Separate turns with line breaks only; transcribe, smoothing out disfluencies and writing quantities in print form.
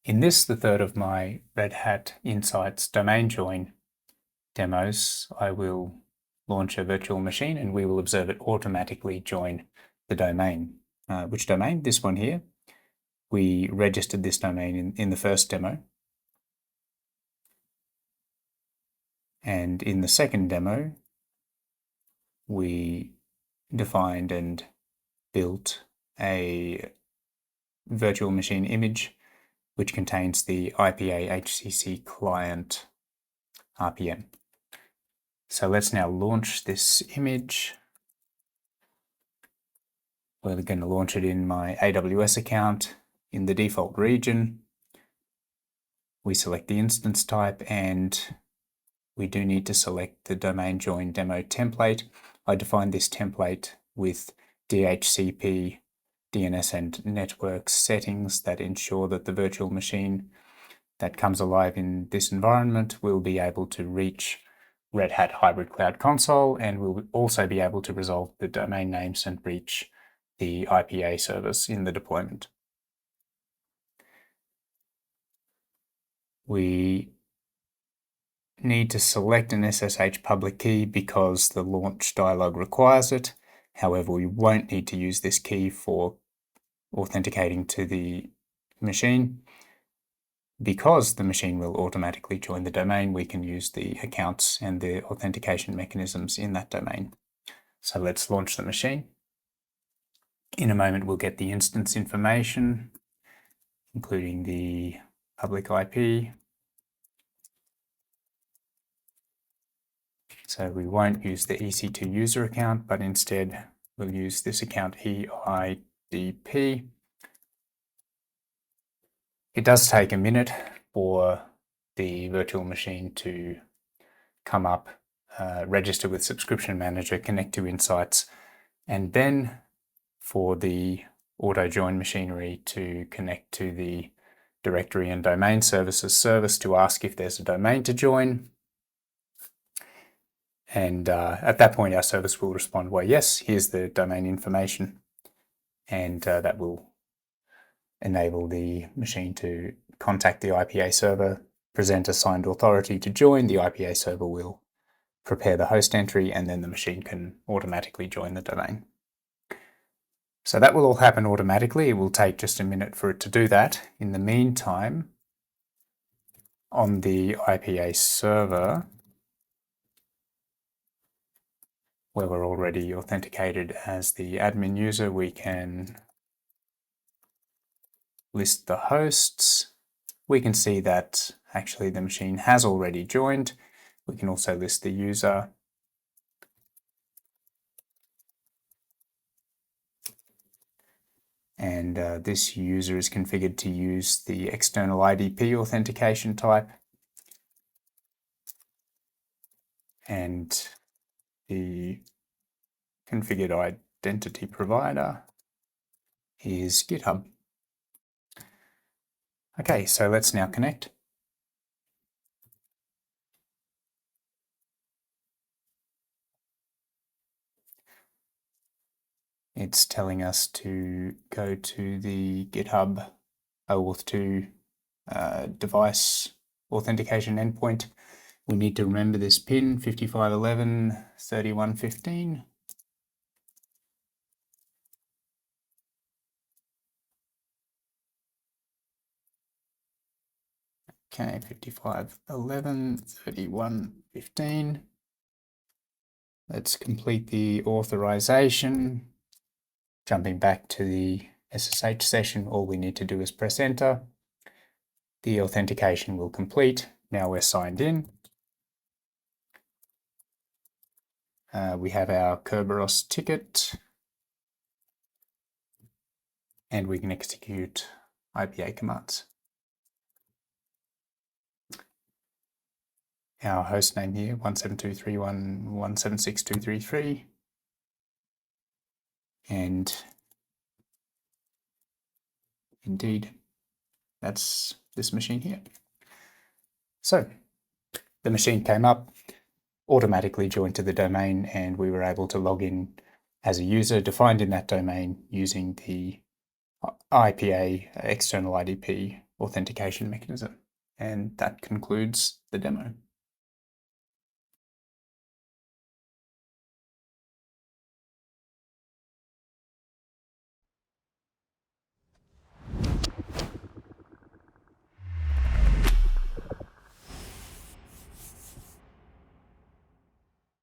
In this, the third of my Red Hat Insights domain join demos, I will launch a virtual machine and we will observe it automatically join the domain. Which domain? This one here. We registered this domain in the first demo. And in the second demo, we defined and built a virtual machine image which contains the IPA HCC client RPM. So let's now launch this image. We're going to launch it in my AWS account in the default region. We select the instance type and we do need to select the domain join demo template. I defined this template with DHCP, DNS and network settings that ensure that the virtual machine that comes alive in this environment will be able to reach Red Hat Hybrid Cloud Console and will also be able to resolve the domain names and reach the IPA service in the deployment. We need to select an SSH public key because the launch dialog requires it. However, we won't need to use this key for authenticating to the machine. Because the machine will automatically join the domain, we can use the accounts and the authentication mechanisms in that domain. So let's launch the machine. In a moment, we'll get the instance information, including the public IP. So we won't use the EC2 user account, but instead we'll use this account EIDP. It does take a minute for the virtual machine to come up, register with Subscription Manager, connect to Insights, and then for the auto join machinery to connect to the directory and domain services service to ask if there's a domain to join. And at that point, our service will respond, well, yes, here's the domain information, and that will enable the machine to contact the IPA server, present a signed authority to join. The IPA server will prepare the host entry, and then the machine can automatically join the domain. So that will all happen automatically. It will take just a minute for it to do that. In the meantime, on the IPA server, where we're already authenticated as the admin user, we can list the hosts. We can see that actually the machine has already joined. We can also list the user. And this user is configured to use the external IDP authentication type. And the configured identity provider is GitHub. Okay, so let's now connect. It's telling us to go to the GitHub OAuth2 device authentication endpoint. We need to remember this pin 55113115. Okay, 55113115. Let's complete the authorization. Jumping back to the SSH session, all we need to do is press enter. The authentication will complete. Now we're signed in. We have our Kerberos ticket, and we can execute IPA commands. Our host name here, 172.3.1.176.233. And indeed, that's this machine here. So the machine came up, automatically joined to the domain, and we were able to log in as a user defined in that domain using the IPA, external IDP authentication mechanism. And that concludes the demo.